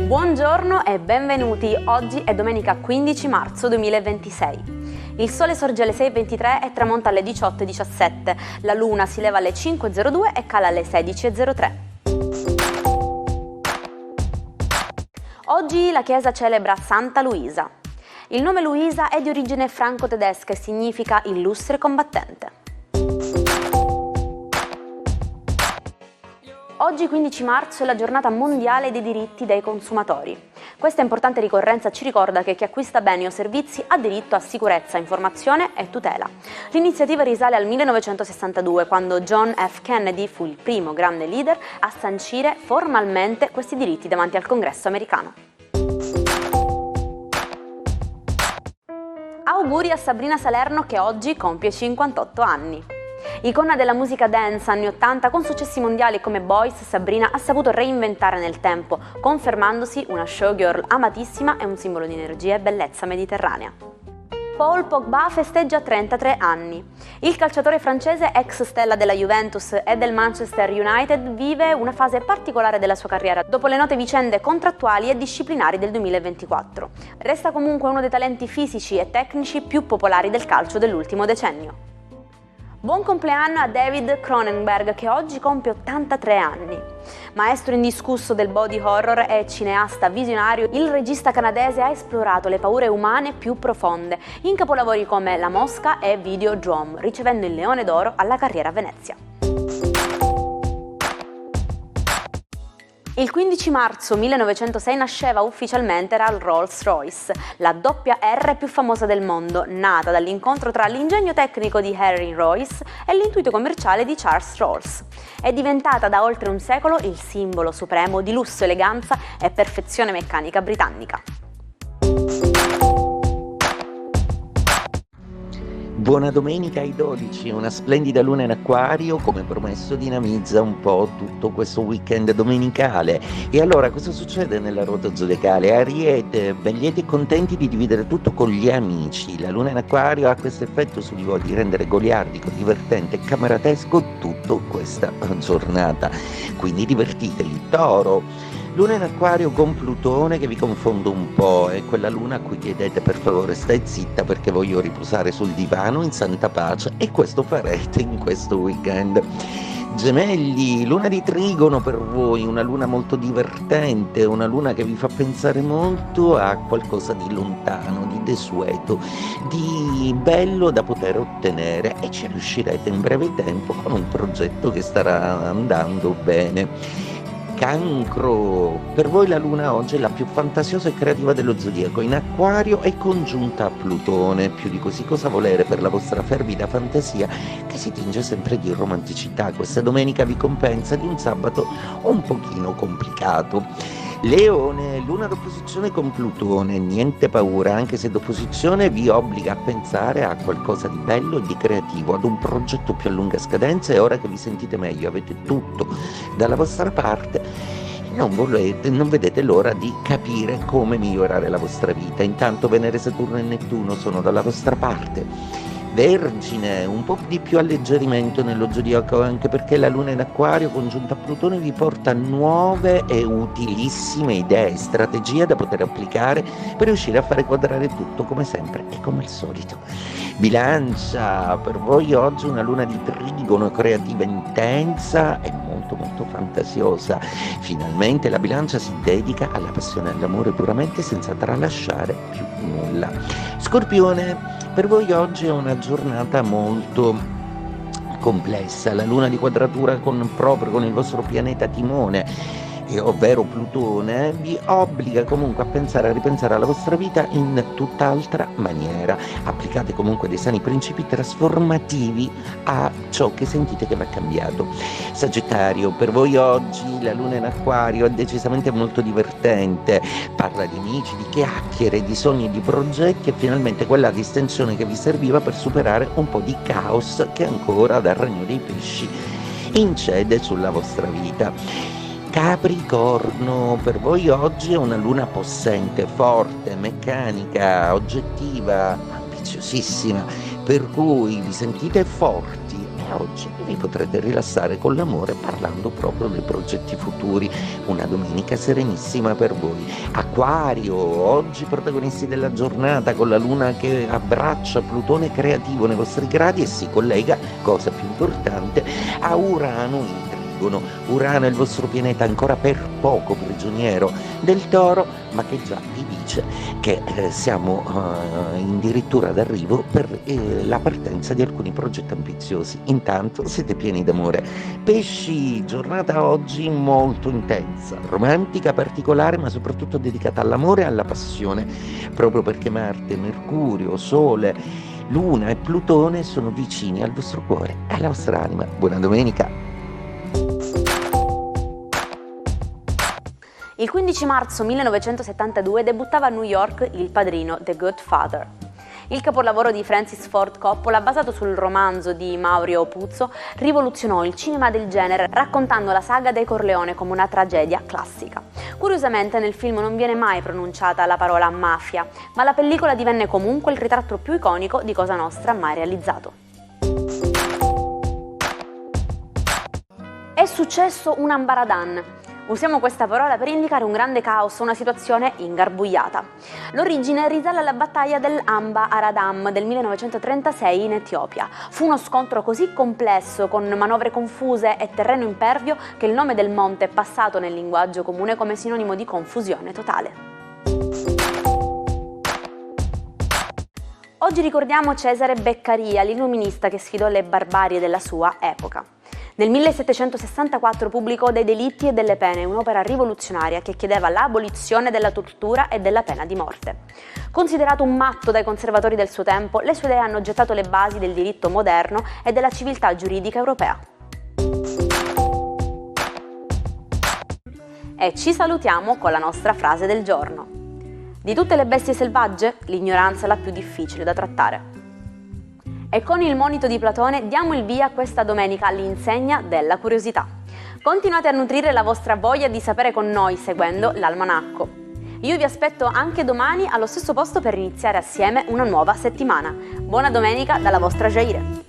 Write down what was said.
Buongiorno e benvenuti, oggi è domenica 15 marzo 2026. Il sole sorge alle 6.23 e tramonta alle 18.17, la luna si leva alle 5.02 e cala alle 16.03. Oggi la chiesa celebra Santa Luisa. Il nome Luisa è di origine franco-tedesca e significa illustre combattente. Oggi 15 marzo è la giornata mondiale dei diritti dei consumatori. Questa importante ricorrenza ci ricorda che chi acquista beni o servizi ha diritto a sicurezza, informazione e tutela. L'iniziativa risale al 1962, quando John F. Kennedy fu il primo grande leader a sancire formalmente questi diritti davanti al Congresso americano. Auguri a Sabrina Salerno che oggi compie 58 anni. Icona della musica dance anni 80 con successi mondiali come Boys, Sabrina ha saputo reinventare nel tempo, confermandosi una showgirl amatissima e un simbolo di energia e bellezza mediterranea. Paul Pogba festeggia 33 anni. Il calciatore francese, ex stella della Juventus e del Manchester United, vive una fase particolare della sua carriera dopo le note vicende contrattuali e disciplinari del 2024. Resta comunque uno dei talenti fisici e tecnici più popolari del calcio dell'ultimo decennio. Buon compleanno a David Cronenberg che oggi compie 83 anni. Maestro indiscusso del body horror e cineasta visionario, il regista canadese ha esplorato le paure umane più profonde in capolavori come La Mosca e Videodrome, ricevendo il Leone d'Oro alla carriera a Venezia. Il 15 marzo 1906 nasceva ufficialmente la Rolls-Royce, la doppia R più famosa del mondo, nata dall'incontro tra l'ingegno tecnico di Henry Royce e l'intuito commerciale di Charles Rolls. È diventata da oltre un secolo il simbolo supremo di lusso, eleganza e perfezione meccanica britannica. Buona domenica ai 12, una splendida luna in acquario, come promesso dinamizza un po' tutto questo weekend domenicale. E allora cosa succede nella ruota zodiacale? Ariete, ben lieti e contenti di dividere tutto con gli amici. La luna in acquario ha questo effetto su di voi di rendere goliardico, divertente e cameratesco tutta questa giornata. Quindi divertitevi. Toro. Luna in acquario con Plutone che vi confonde un po', è quella luna a cui chiedete per favore stai zitta perché voglio riposare sul divano in santa pace e questo farete in questo weekend. Gemelli, luna di Trigono per voi, una luna molto divertente, una luna che vi fa pensare molto a qualcosa di lontano, di desueto, di bello da poter ottenere e ci riuscirete in breve tempo con un progetto che starà andando bene. Cancro, per voi la luna oggi è la più fantasiosa e creativa dello zodiaco, in acquario e congiunta a Plutone, più di così cosa volere per la vostra fervida fantasia che si tinge sempre di romanticità. Questa domenica vi compensa di un sabato un pochino complicato. Leone, luna d'opposizione con Plutone, niente paura, anche se d'opposizione vi obbliga a pensare a qualcosa di bello e di creativo, ad un progetto più a lunga scadenza e ora che vi sentite meglio, avete tutto dalla vostra parte, non vedete l'ora di capire come migliorare la vostra vita. Intanto Venere, Saturno e Nettuno sono dalla vostra parte. Vergine, un po' di più alleggerimento nello zodiaco, anche perché la luna in acquario congiunta a Plutone vi porta nuove e utilissime idee e strategie da poter applicare per riuscire a fare quadrare tutto come sempre e come al solito. Bilancia, per voi oggi una luna di Trigono creativa intensa e molto molto fantasiosa. Finalmente la Bilancia si dedica alla passione e all'amore puramente senza tralasciare più nulla. Scorpione, per voi oggi è una giornata molto complessa, la luna di quadratura proprio con il vostro pianeta Timone, ovvero Plutone, vi obbliga comunque a pensare, a ripensare alla vostra vita in tutt'altra maniera. Applicate comunque dei sani principi trasformativi a ciò che sentite che va cambiato. Sagittario, per voi oggi la luna in acquario è decisamente molto divertente, parla di amici, di chiacchiere, di sogni, di progetti e finalmente quella distensione che vi serviva per superare un po' di caos che ancora dal regno dei pesci incede sulla vostra vita. Capricorno, per voi oggi è una luna possente, forte, meccanica, oggettiva, ambiziosissima, per cui vi sentite forti e oggi vi potrete rilassare con l'amore parlando proprio dei progetti futuri. Una domenica serenissima per voi. Acquario, oggi protagonisti della giornata con la luna che abbraccia Plutone creativo nei vostri gradi e si collega, cosa più importante, a Urano in Trigono. Urano è il vostro pianeta ancora per poco prigioniero del Toro, ma che già vi dice che siamo addirittura d'arrivo per la partenza di alcuni progetti ambiziosi. Intanto siete pieni d'amore. Pesci, giornata oggi molto intensa, romantica, particolare, ma soprattutto dedicata all'amore e alla passione, proprio perché Marte, Mercurio, Sole, Luna e Plutone sono vicini al vostro cuore e alla vostra anima. Buona domenica! Il 15 marzo 1972 debuttava a New York Il Padrino, The Good Father. Il capolavoro di Francis Ford Coppola, basato sul romanzo di Maurizio Puzo, rivoluzionò il cinema del genere raccontando la saga dei Corleone come una tragedia classica. Curiosamente nel film non viene mai pronunciata la parola mafia, ma la pellicola divenne comunque il ritratto più iconico di Cosa Nostra mai realizzato. È successo un ambaradan. Usiamo questa parola per indicare un grande caos, una situazione ingarbugliata. L'origine risale alla battaglia dell'Amba Aradam del 1936 in Etiopia. Fu uno scontro così complesso, con manovre confuse e terreno impervio, che il nome del monte è passato nel linguaggio comune come sinonimo di confusione totale. Oggi ricordiamo Cesare Beccaria, l'illuminista che sfidò le barbarie della sua epoca. Nel 1764 pubblicò Dei delitti e delle pene, un'opera rivoluzionaria che chiedeva l'abolizione della tortura e della pena di morte. Considerato un matto dai conservatori del suo tempo, le sue idee hanno gettato le basi del diritto moderno e della civiltà giuridica europea. E ci salutiamo con la nostra frase del giorno. Di tutte le bestie selvagge, l'ignoranza è la più difficile da trattare. E con il monito di Platone diamo il via questa domenica all'insegna della curiosità. Continuate a nutrire la vostra voglia di sapere con noi seguendo l'Almanacco. Io vi aspetto anche domani allo stesso posto per iniziare assieme una nuova settimana. Buona domenica dalla vostra Jaire.